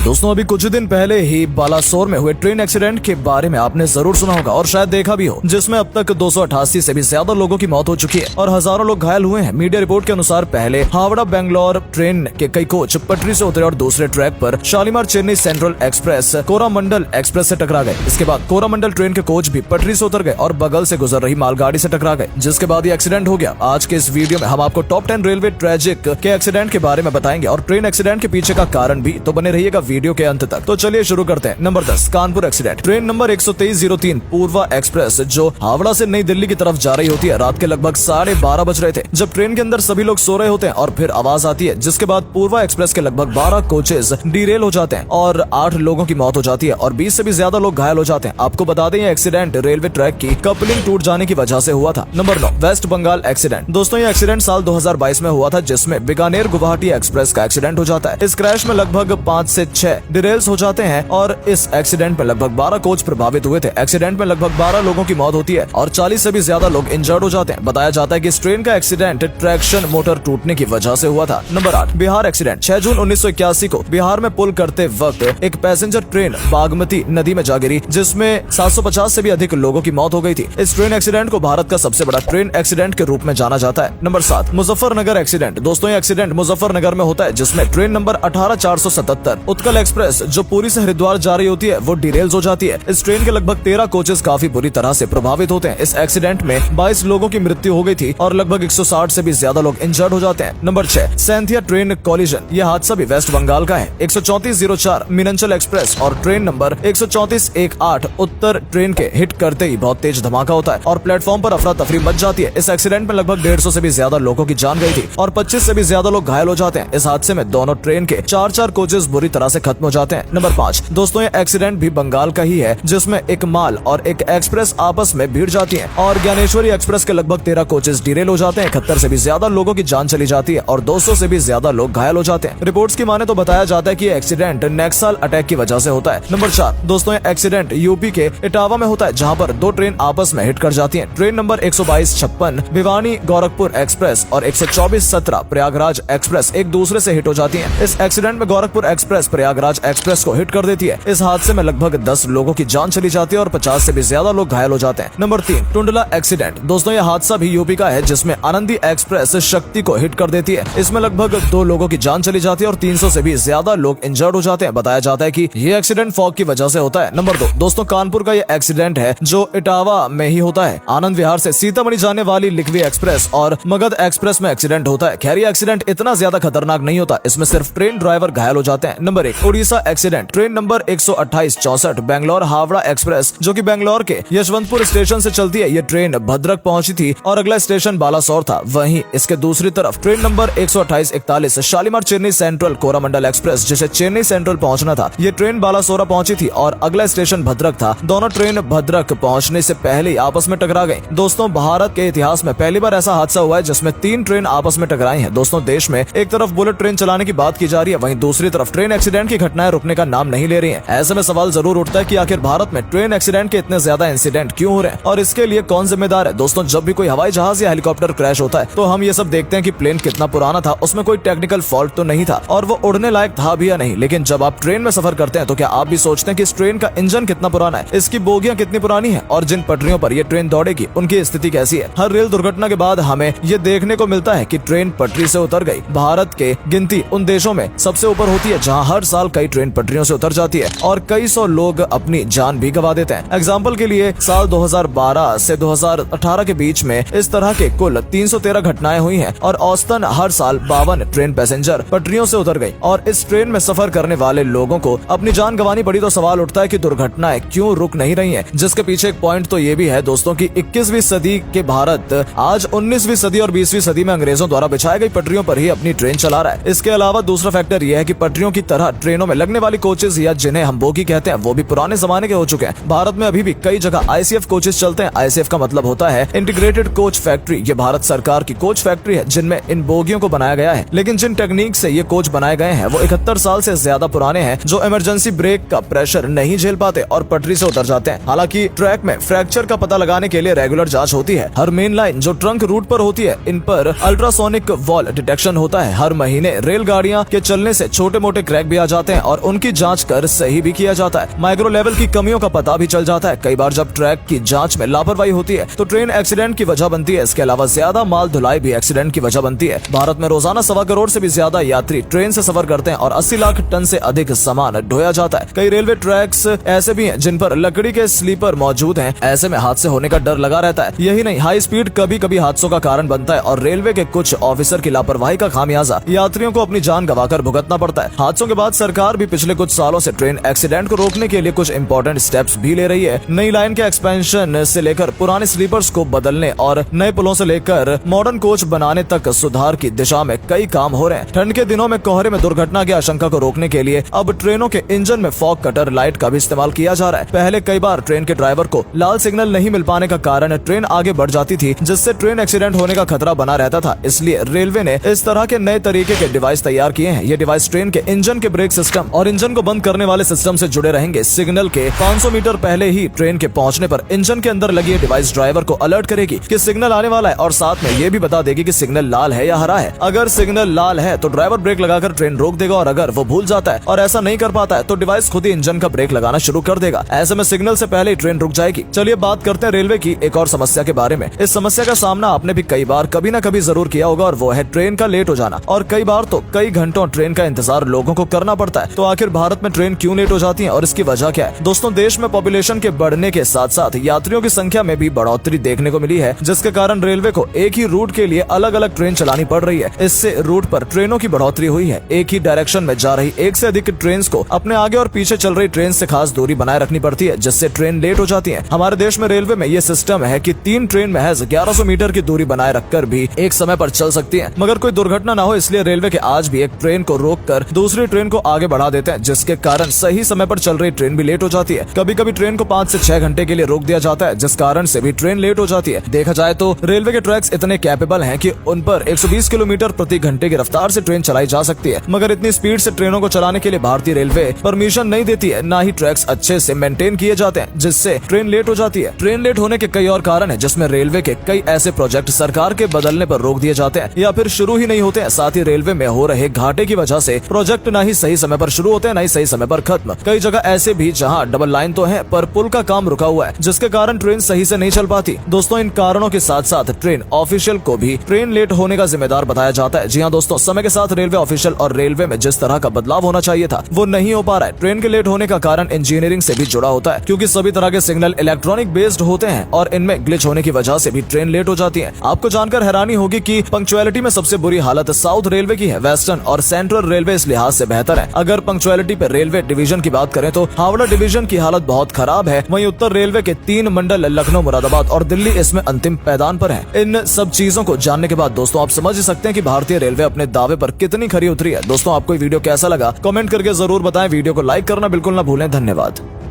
दोस्तों अभी कुछ दिन पहले ही बालासोर में हुए ट्रेन एक्सीडेंट के बारे में आपने जरूर सुना होगा और शायद देखा भी हो, जिसमें अब तक 288 से भी ज्यादा लोगों की मौत हो चुकी है और हजारों लोग घायल हुए हैं। मीडिया रिपोर्ट के अनुसार पहले हावड़ा बेंगलोर ट्रेन के कई कोच पटरी से उतरे और दूसरे ट्रैक पर Shalimar Chennai central express Coromandel express से टकरा गए। इसके बाद कोरामंडल ट्रेन के कोच भी पटरी से उतर गए और बगल से गुजर रही मालगाड़ी से टकरा गए, जिसके बाद ये एक्सीडेंट हो गया। आज के इस वीडियो में हम आपको टॉप 10 रेलवे ट्रेजिक के एक्सीडेंट के बारे में बताएंगे और ट्रेन एक्सीडेंट के पीछे का कारण भी, तो बने रहिएगा वीडियो के अंत तक। तो चलिए शुरू करते हैं। Number 10, Kanpur accident. Train number 12303 पूर्वा एक्सप्रेस जो हावड़ा से नई दिल्ली की तरफ जा रही होती है, रात के लगभग 12:30 बज रहे थे जब ट्रेन के अंदर सभी लोग सो रहे होते हैं और फिर आवाज आती है, जिसके बाद पूर्वा एक्सप्रेस के लगभग 12 कोचेज डीरेल हो जाते हैं और 8 लोगों की मौत हो जाती है और 20 से भी ज्यादा लोग घायल हो जाते हैं। आपको बता दें ये एक्सीडेंट रेलवे ट्रैक की कपलिंग टूट जाने की वजह से हुआ था। Number 9, West Bengal accident. दोस्तों ये एक्सीडेंट साल 2022 में हुआ था, जिसमें बीकानेर गुवाहाटी एक्सप्रेस का एक्सीडेंट हो जाता है। इस क्रैश में लगभग 5 से 6 डिरेल्स हो जाते हैं और इस एक्सीडेंट में लगभग 12 कोच प्रभावित हुए थे। एक्सीडेंट में लगभग 12 लोगों की मौत होती है और 40 से भी ज्यादा लोग इंजर्ड हो जाते हैं। बताया जाता है कि इस ट्रेन का एक्सीडेंट ट्रैक्शन मोटर टूटने की वजह से हुआ था। Number 8, Bihar accident. 6 जून 1981 को बिहार में पुल करते वक्त एक पैसेंजर ट्रेन बागमती नदी में जा गिरी, जिसमें 750 से भी अधिक लोगों की मौत हो गई थी। इस ट्रेन एक्सीडेंट को भारत का सबसे बड़ा ट्रेन एक्सीडेंट के रूप में जाना जाता है। Number 7, Muzaffarnagar accident. दोस्तों ये एक्सीडेंट मुजफ्फरनगर में होता है, जिसमें ट्रेन नंबर 18477 उत्कल एक्सप्रेस जो पुरी से हरिद्वार जा रही होती है वो डिरेल्स हो जाती है। इस ट्रेन के लगभग 13 कोचेस काफी बुरी तरह से प्रभावित होते हैं। इस एक्सीडेंट में 22 लोगों की मृत्यु हो गई थी और लगभग 160 से भी ज्यादा लोग इंजर्ड हो जाते हैं। Number 6, Sainthia train collision. यह हादसा भी वेस्ट बंगाल का है। 13404 मीनांचल एक्सप्रेस और ट्रेन नंबर 13418 उत्तर ट्रेन के हिट करते ही बहुत तेज धमाका होता है और प्लेटफॉर्म पर अफरा तफरी मच जाती है। इस एक्सीडेंट में लगभग 150 से भी ज्यादा लोगों की जान गई थी और 25 से भी ज्यादा लोग घायल हो जाते हैं। इस हादसे में दोनों ट्रेन के 4 कोचेस बुरी तरह से खत्म हो जाते हैं। नंबर 5, दोस्तों ये एक्सीडेंट भी बंगाल का ही है, जिसमें एक माल और एक एक्सप्रेस आपस में भिड़ जाती है और ज्ञानेश्वरी एक्सप्रेस के लगभग 13 कोचेस डिरेल हो जाते हैं। 71 से भी ज्यादा लोगों की जान चली जाती है और 200 से भी ज्यादा लोग घायल हो जाते हैं। रिपोर्ट्स की माने तो बताया जाता है कि ये एक्सीडेंट नेक्सल अटैक की वजह से होता है। नंबर 4, दोस्तों ये एक्सीडेंट यूपी के इटावा में होता है, जहां पर 2 ट्रेन आपस में हिट कर जाती हैं। Train number 12256 Bhiwani Gorakhpur express और 12417 प्रयागराज एक्सप्रेस एक दूसरे से हिट हो जाती हैं। इस एक्सीडेंट में गोरखपुर एक्सप्रेस प्रयागराज एक्सप्रेस को हिट कर देती है। इस हादसे में लगभग 10 लोगों की जान चली जाती है और 50 से भी ज्यादा लोग घायल हो जाते हैं। Number 3, Tundla accident. दोस्तों ये हादसा भी यूपी का है, जिसमें आनंदी एक्सप्रेस शक्ति को हिट कर देती है। इसमें लगभग 2 लोगों की जान चली जाती है और 300 से भी ज्यादा लोग इंजर्ड हो जाते हैं। बताया जाता है कि ये एक्सीडेंट फॉग की वजह से होता है। नंबर 2, दोस्तों कानपुर का ये एक्सीडेंट है जो इटावा में ही होता है। आनंद विहार से सीतामढ़ी जाने वाली लिखवी एक्सप्रेस और मगध एक्सप्रेस में एक्सीडेंट होता है। खैर ये एक्सीडेंट इतना ज्यादा खतरनाक नहीं होता, इसमें सिर्फ ट्रेन ड्राइवर घायल हो जाते हैं। Number 1, Orissa accident. Train number 12864 Bangalore Howrah express जो कि बेंगलोर के यशवंतपुर स्टेशन से चलती है। ये ट्रेन भद्रक पहुंची थी और अगला स्टेशन बालासोर था। वहीं इसके दूसरी तरफ train number 12841 Shalimar Chennai central Coromandel express, जिसे चेन्नई सेंट्रल पहुंचना था, ये ट्रेन बालासोरा पहुंची थी और अगला स्टेशन भद्रक था। दोनों ट्रेन भद्रक पहुंचने से पहले ही आपस में टकरा गई। दोस्तों भारत के इतिहास में पहली बार ऐसा हादसा हुआ है जिसमें 3 ट्रेन आपस में टकराई हैं। दोस्तों देश में एक तरफ बुलेट ट्रेन चलाने की बात की जा रही है, वहीं दूसरी तरफ ट्रेन एक्सीडेंट की घटनाएं रुकने का नाम नहीं ले रही हैं। ऐसे में सवाल जरूर उठता है कि आखिर भारत में ट्रेन एक्सीडेंट के इतने ज्यादा इंसिडेंट क्यों हो रहे हैं और इसके लिए कौन जिम्मेदार है। दोस्तों जब भी कोई हवाई जहाज या हेलीकॉप्टर क्रैश होता है तो हम ये सब देखते हैं कि प्लेन कितना पुराना था, उसमें कोई टेक्निकल फॉल्ट तो नहीं था और वो उड़ने लायक था भी या नहीं। लेकिन जब आप ट्रेन में सफर करते हैं तो क्या आप भी सोचते हैं कि इस ट्रेन का इंजन कितना पुराना है, इसकी बोगियां कितनी पुरानी है और जिन पटरियों पर ये ट्रेन दौड़ेगी उनकी स्थिति कैसी है। हर रेल दुर्घटना के बाद हमें ये देखने को मिलता है कि ट्रेन पटरी से उतर गई। भारत के गिनती उन देशों में सबसे ऊपर होती है जहां हर साल कई ट्रेन पटरियों से उतर जाती है और कई सौ लोग अपनी जान भी गंवा देते हैं। एग्जाम्पल के लिए साल 2012 से 2018 के बीच में इस तरह के कुल 313 घटनाएं हुई हैं और औसतन हर साल 52 ट्रेन पैसेंजर पटरियों से उतर गई और इस ट्रेन में सफर करने वाले लोगों को अपनी जान गंवानी पड़ी। तो सवाल उठता है कि दुर्घटनाएं क्यों रुक नहीं रही हैं, जिसके पीछे एक पॉइंट तो ये भी है दोस्तों कि 21वीं सदी के भारत आज 19वीं सदी और 20वीं सदी में अंग्रेजों द्वारा बिछाई गई पटरियों पर ही अपनी ट्रेन चला रहा है। इसके अलावा दूसरा फैक्टर यह है कि पटरियों की तरह ट्रेनों में लगने वाली कोचेस या जिन्हें हम बोगी कहते हैं वो भी पुराने जमाने के हो चुके हैं। भारत में अभी भी कई जगह ICF कोचेस चलते हैं। ICF का मतलब होता है इंटीग्रेटेड कोच फैक्ट्री। ये भारत सरकार की कोच फैक्ट्री है जिनमें इन बोगियों को बनाया गया है। लेकिन जिन टेक्निक से ये कोच बनाए गए हैं वो 71 साल से ज्यादा पुराने हैं, जो इमरजेंसी ब्रेक का प्रेशर नहीं झेल पाते और पटरी से उतर जाते हैं। हालांकि ट्रैक में फ्रैक्चर का पता लगाने के लिए रेगुलर जांच होती है। हर मेन लाइन जो ट्रंक रूट पर होती है इन पर अल्ट्रासोनिक वॉल डिटेक्शन होता है। हर महीने रेलगाड़ियां के चलने से छोटे मोटे क्रैक भी आ जाते हैं और उनकी जांच कर सही भी किया जाता है। माइक्रो लेवल की कमियों का पता भी चल जाता है। कई बार जब ट्रैक की जांच में लापरवाही होती है तो ट्रेन एक्सीडेंट की वजह बनती है। इसके अलावा ज्यादा माल ढुलाई भी एक्सीडेंट की वजह बनती है। भारत में रोजाना 1.25 करोड़ से भी ज्यादा यात्री ट्रेन से सफर करते हैं और 80 लाख टन से अधिक सामान ढोया जाता है। कई रेलवे ट्रैक्स ऐसे भी हैं जिन पर लकड़ी के स्लीपर मौजूद हैं। ऐसे में हादसे होने का डर लगा रहता है। यही नहीं, हाई स्पीड कभी कभी हादसों का कारण बनता है और रेलवे के कुछ ऑफिसर की लापरवाही का खामियाजा यात्रियों को अपनी जान गंवाकर भुगतना पड़ता है। हादसों के बाद सरकार भी पिछले कुछ सालों से ट्रेन एक्सीडेंट को रोकने के लिए कुछ इंपॉर्टेंट स्टेप्स भी ले रही है। नई लाइन के एक्सपेंशन से लेकर पुराने स्लीपर्स को बदलने और नए पुलों से लेकर मॉडर्न कोच बनाने तक सुधार की दिशा में कई काम हो रहे हैं। ठंड के दिनों में कोहरे में दुर्घटना की आशंका को रोकने के लिए अब ट्रेनों के इंजन में फॉग कटर लाइट का भी इस्तेमाल किया जा रहा है। पहले कई बार ट्रेन के ड्राइवर को लाल सिग्नल नहीं मिल पाने का कारण ट्रेन आगे बढ़ जाती थी, जिससे ट्रेन एक्सीडेंट होने का खतरा बना रहता था। इसलिए रेलवे ने इस तरह के नए तरीके के डिवाइस तैयार किए हैं। ये डिवाइस ट्रेन के इंजन के ब्रेक सिस्टम और इंजन को बंद करने वाले सिस्टम से जुड़े रहेंगे। सिग्नल के 500 मीटर पहले ही ट्रेन के पहुंचने पर इंजन के अंदर लगी ये डिवाइस ड्राइवर को अलर्ट करेगी कि सिग्नल आने वाला है और साथ में ये भी बता देगी कि सिग्नल लाल है या हरा है। अगर सिग्नल लाल है तो ड्राइवर ब्रेक लगाकर ट्रेन रोक देगा और अगर वो भूल जाता है और ऐसा नहीं कर पाता है तो डिवाइस खुद ही इंजन का ब्रेक लगाना शुरू कर देगा। ऐसे में सिग्नल से पहले ही ट्रेन रुक जाएगी। चलिए बात करते हैं रेलवे की एक और समस्या के बारे में। इस समस्या का सामना आपने भी कई बार कभी न कभी जरूर किया होगा और वो है ट्रेन का लेट हो जाना। और कई बार तो कई घंटों ट्रेन का इंतजार लोगों को करना पड़ता है। तो आखिर भारत में ट्रेन क्यों लेट हो जाती है और इसकी वजह क्या है? दोस्तों, देश में पॉपुलेशन के बढ़ने के साथ साथ यात्रियों की संख्या में भी बढ़ोतरी देखने को मिली है, जिसके कारण रेलवे को एक ही रूट के लिए अलग अलग ट्रेन चलानी पड़ रही है। इससे रूट पर ट्रेनों की बढ़ोतरी हुई है। एक ही डायरेक्शन में जा रही एक से अधिक ट्रेन को अपने आगे और पीछे चल रही ट्रेन से खास दूरी बनाए रखनी पड़ती है, जिससे ट्रेन लेट हो जाती है। हमारे देश में रेलवे में ये सिस्टम है कि 3 ट्रेन महज 1100 मीटर की दूरी बनाए रखकर भी एक समय पर चल सकती है, मगर कोई दुर्घटना न हो इसलिए रेलवे के आज भी एक ट्रेन को रोककर दूसरी ट्रेन को आगे बढ़ा देते हैं, जिसके कारण सही समय पर चल रही ट्रेन भी लेट हो जाती है। कभी कभी ट्रेन को 5 से 6 घंटे के लिए रोक दिया जाता है, जिस कारण से भी ट्रेन लेट हो जाती है। देखा जाए तो रेलवे के ट्रैक्स इतने कैपेबल हैं कि उन पर 120 किलोमीटर प्रति घंटे की रफ्तार से ट्रेन चलाई जा सकती है, मगर इतनी स्पीड से ट्रेनों को चलाने के लिए भारतीय रेलवे परमिशन नहीं देती है। न ही ट्रैक्स अच्छे से मेंटेन किए जाते हैं, जिससे ट्रेन लेट हो जाती है। ट्रेन लेट होने के कई और कारण हैं, जिसमें रेलवे के कई ऐसे प्रोजेक्ट सरकार के बदलने पर रोक दिए जाते हैं या फिर शुरू ही नहीं होते हैं। साथ ही रेलवे में हो रहे घाटे की वजह से प्रोजेक्ट न ही सही समय पर शुरू होते हैं, न ही सही समय पर खत्म। कई जगह ऐसे भी जहां डबल लाइन तो है पर पुल का काम रुका हुआ है, जिसके कारण ट्रेन सही से नहीं चल पाती। दोस्तों, इन कारणों के साथ साथ ट्रेन ऑफिशियल को भी ट्रेन लेट होने का जिम्मेदार बताया जाता है। जी हाँ दोस्तों, समय के साथ रेलवे ऑफिशियल और रेलवे में जिस तरह का बदलाव होना चाहिए था वो नहीं हो पा रहा है। ट्रेन के लेट होने का कारण इंजीनियरिंग से भी जुड़ा होता है, क्योंकि सभी तरह के सिग्नल इलेक्ट्रॉनिक बेस्ड होते हैं और इनमें ग्लिच होने की वजह से भी ट्रेन लेट हो जाती है। आपको जानकर हैरानी होगी कि पंक्चुअलिटी में सबसे बुरी हालत साउथ रेलवे की है। वेस्टर्न और सेंट्रल रेलवे इस लिहाज से बेहतर है। अगर पंक्चुअलिटी पे रेलवे डिवीजन की बात करें तो हावड़ा डिवीजन की हालत बहुत खराब है। वहीं उत्तर रेलवे के 3 मंडल लखनऊ, मुरादाबाद और दिल्ली इसमें अंतिम पैदान पर है। इन सब चीजों को जानने के बाद दोस्तों आप समझ सकते हैं कि भारतीय रेलवे अपने दावे पर कितनी खरी उतरी है। दोस्तों, आपको वीडियो कैसा लगा कमेंट करके जरूर बताएं। वीडियो को लाइक करना बिल्कुल ना भूलें। धन्यवाद।